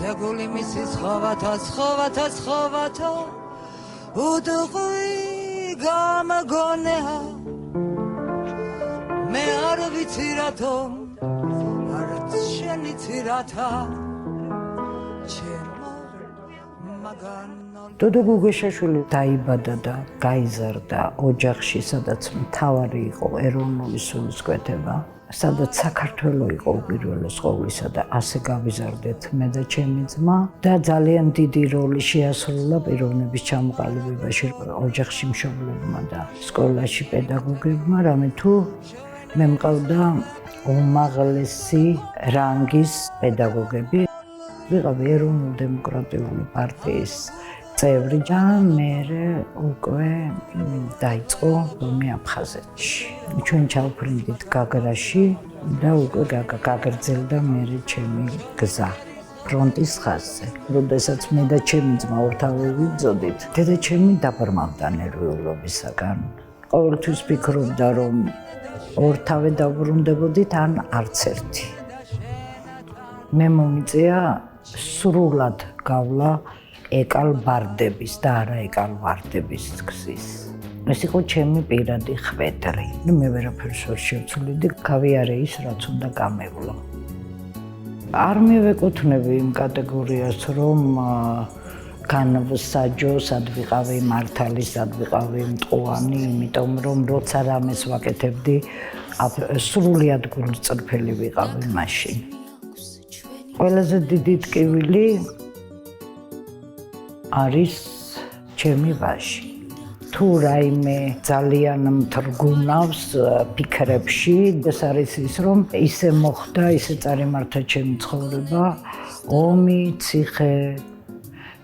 ზეგული მისი ცხოვათა უდღვი გამგონეა მე არ ვიცი რატომ არც შენი ცირათა ჩემო მაგანო დოდო გუგეშაშვილი დაიბადა და გაიზარდა ოჯახში, სადაც მთავარი იყო ეროვნული სულისკვეთება, სადაც საქართველო იყო უპირველეს ყოვლისა და ასე გავიზარდეთ მე და ჩემი ძმა და ძალიან დიდი როლი შეასრულა პიროვნების ჩამოყალიბებაში ოჯახში მშობლებმა და სკოლაში პედაგოგებმა, რამე თუ მე მყავდა უმაღლესი რანგის პედაგოგები. ვიყავი ეროვნულ-დემოკრატიული პარტიის წევრი და მე უკვე დაიწყო ომი აფხაზეთში. ჩვენ ჩავფრინდით გაგრაში და უკვე გაგრძელდა მე ჩემი გზა ფრონტის ხაზზე. როდესაც მე და ჩემი ძმა ორთავე ვიბრძოდით, დედაჩემი დაბრმავდა ნერვიულობისაგან. ყოველთვის ფიქრობდა, რომ ორთავე დავბრუნდებოდით ან არც ერთი. მე მომიწია სრულად გავლა ეკალბარდების და არა ეკალვარდების გზის. ეს იყო ჩემი პირადი ხვედრი. მე ვერაფერს ვერ შევცვლიდი, გავიარე ის, რაც უნდა გამევლო. არ მივეკუთვნები იმ კატეგორიას, რომ განვსაჯო, სად ვიყავი მართალი, სად ვიყავი მტყუანი, იმიტომ რომ როცა რამეს ვაკეთებდი, სრულიად გულწრფელი ვიყავი მაშინ. ყველაზე დიდი ტკივილი არის ჩემი ვაჟი. თუ რაიმე ძალიან მთრგუნავს ფიქრებში, ეს არის ის, რომ ისე მოხდა, ისე წარიმართა ჩემი ცხოვრება, ომი, ციხე,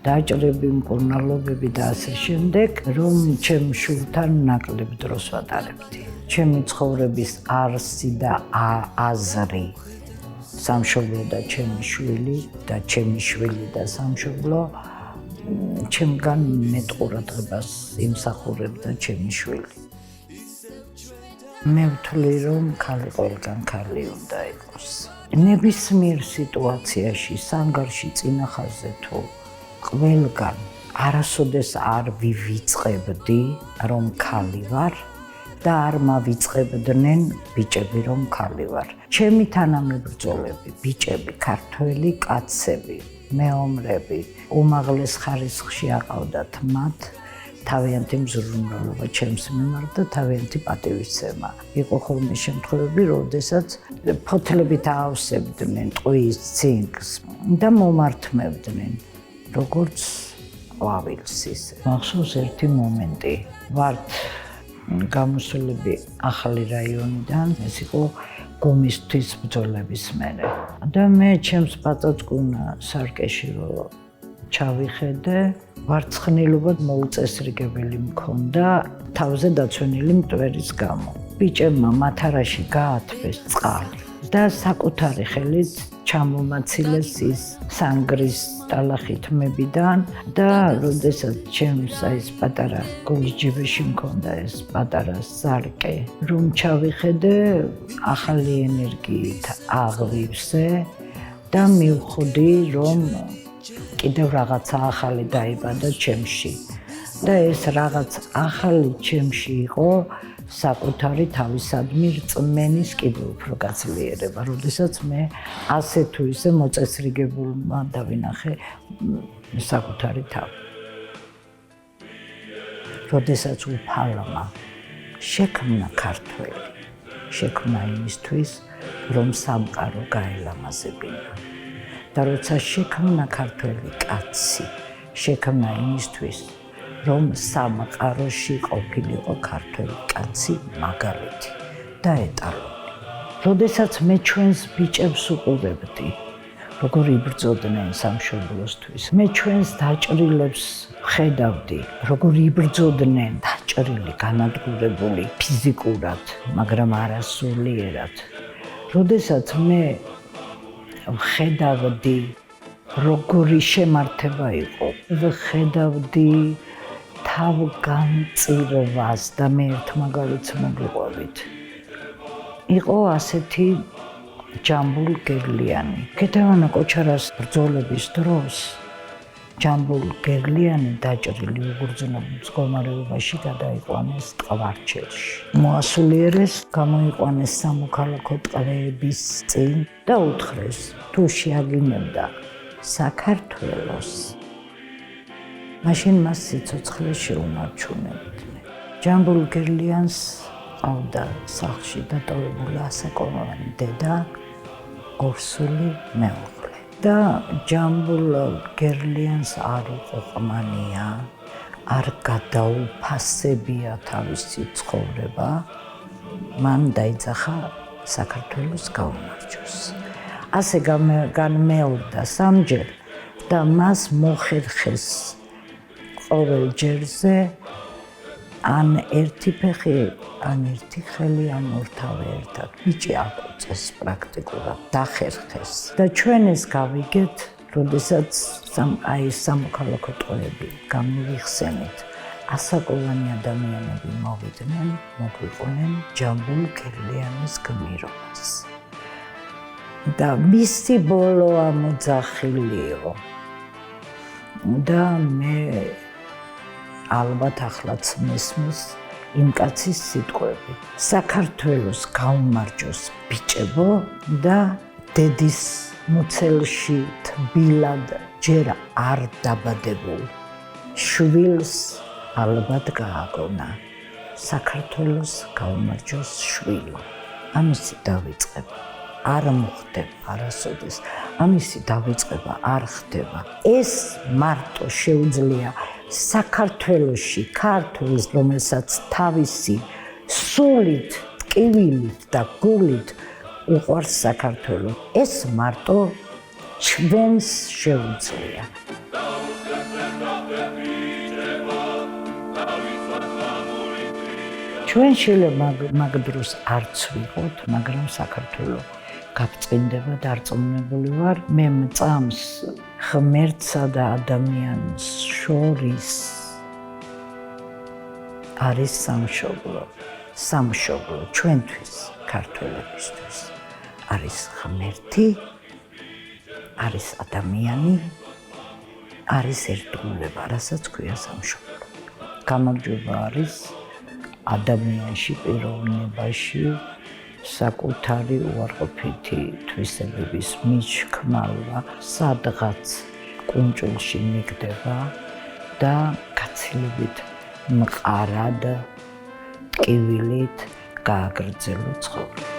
დაჭრები, მკურნალობები და ასე შემდეგ, რომ ჩემ შვილთან ნაკლებ დროს ვატარებდი. ჩემი ცხოვრების არსი და აზრი, სამშობლო და ჩემი შვილი და ჩემი შვილი და სამშობლო ჩემგან მეტ ყურადღებას იმსახურებდა ჩემი შვილი. მე ვთვლი, რომ ქალი ყველგან ქალი უნდა იყოს. ნებისმიერ სიტუაციაში, სანგარში, წინახაზე თუ ყველგან არასოდეს არ ვივიწყებდი, რომ ქალი ვარ და არ მავიწყებდნენ ბიჭები, რომ ქალი ვარ. ჩემი თანამებრძოლები, ბიჭები, ქართველი კაცები, მეომრები, უმაღლეს ხარისხში აყავდათ მათ თავიანთი მზრუნველობა ჩემს მიმართ და თავიანთი პატივისცემა. იყო ხოლმე შემთხვევები, როდესაც ფოთლებით აავსებდნენ ტყუის ცინკს და მომართმევდნენ, როგორც ყვავილს ისე. მახსოვს ერთი მომენტი, ვართ გამოსულები ახალი რაიონიდან, ეს იყო გომისთვის ბრძოლების მერე. და მე ჩემს პაწაწკუნა სარკეში რო ჩავიხედე, ვარცხნილობა მოუწესრიგებელი მქონდა თავზე დაცვენილი მტვერის გამო. ბიჭებმა მათარაში გაათბეს წყალი და საკუთარი ხელით ჩამომაცილეს ის სანგრის ტალახით მებიდან და როდესაც ჩემს ეს პატარა გულჯიბეში მქონდა ეს პატარა სარკე, რომ ჩავიხედე, ახალი ენერგიით აღვივსე და მივხვდი, რომ კიდევ რაღაცა ახალი დაიბადა ჩემში. და ეს რაღაც ახალი ჩემში იყო საკუთარი თავისადმი რწმენის კიდევ უფრო გაძლიერება, როდესაც მე ასე თუ ისე მოწესრიგებულმა დავინახე საკუთარი თავი. როდესაც უფალმა შექმნა ქართველი, შექმნა იმისთვის, რომ სამყარო გაელამაზებინა. და როცა შექმნა ქართველი კაცი, შექმნა იმისთვის, რომ სამყაროში ყოფილიყო ქართველი კაცი მაგალითი და ეტალონი. როდესაც მე ჩვენს ბიჭებს უყურებდი, როგორ იბრძოდნენ სამშობლოსთვის, მე ჩვენს დაჭრილებს ხედავდი, როგორ იბრძოდნენ დაჭრილი, განადგურებული ფიზიკურად, მაგრამ არასულიერად. როდესაც მე ხედავდი, როგორი შემართება იყო, ხედავდი თავგანწირვას და მე ერთ მაგალითს მოგიყვებით. იყო ასეთი ჯამბულ გერლიანი. ქეთევანა კოჩარას ბრძოლების დროს ჯამბულ გერლიანი დაჭრილი უგრძნობ მდგომარეობაში გადაიყვანეს ტყვარჩელში. მოასულიერეს, გამოიყვანეს სამოქალაქო ტყვეების წინ და უთხრეს, თუ შეაგინებდა საქართველოს, მაშინ მას სიცოცხლე შეუნარჩუნებდნენ. ჯამბულ გერლიანს ყავდა სახლში დატოვებული ასაკოვანი დედა, ორსული მეუღლე. და ჯამბულ გერლიანს არ იყო ყმანია, არ გადაუფასებია თავისი ცხოვრება, მან დაიძახა საქართველოს გაუმარჯოს. ასე განმეორდა სამჯერ და მას მოხერხეს ყოველ ჯერზე ან ერთი ფეხი, ან ერთი ხელი, ან ორთავე ერთად. ბიჭი აკუწეს პრაქტიკულად, დახერხეს. და ჩვენ ეს გავიგეთ, როდესაც სამოქალაქო ტყვეები გამოვიხსენით, ასაკოვანი ადამიანები მოვიდნენ, მოგვიყვნენ ჯამბულ გერლიანის გმირობას. და მისი ბოლო ამოძახილიო. და მე ალბათ ახლაც მესმის იმ კაცის სიტყვები. საქართველოს გაუმარჯოს ბიჭებო და დედის მუცელში თბილად ჯერ არ დაბადებულ შვილს ალბათ გააგონა. საქართველოს გაუმარჯოს შვილო. ამისი დავიწყება. არ მოხდება არასოდეს. ამისი დავიწყება არ ხდება. ეს მარტო შეუძლია საქართველოში ქართველს, რომელსაც თავისი სულით, ტკივილით და გულით უყვარს საქართველო. ეს მარტო ჩვენს შეუძლია. ჩვენ შეიძლება მაგ დროს არც ვიყოთ, მაგრამ საქართველო გაბწყინდება, დარწმუნებული ვარ, მე მწამს ღმერთსა და ადამიანს შორის არის სამშობლო. სამშობლო ჩვენთვის, ქართველებისთვის არის ღმერთი, არის ადამიანი, არის ერთგულება, რასაც ქვია სამშობლო. გამარჯვება არის ადამიანში, პიროვნებაში, საკუთარი უარყოფითი თვისებების მიჩქმალვა სადღაც კუნჭულში მიგდება და გაცილებით მყარად, ტკივილით გააგრძელო ცხოვრება.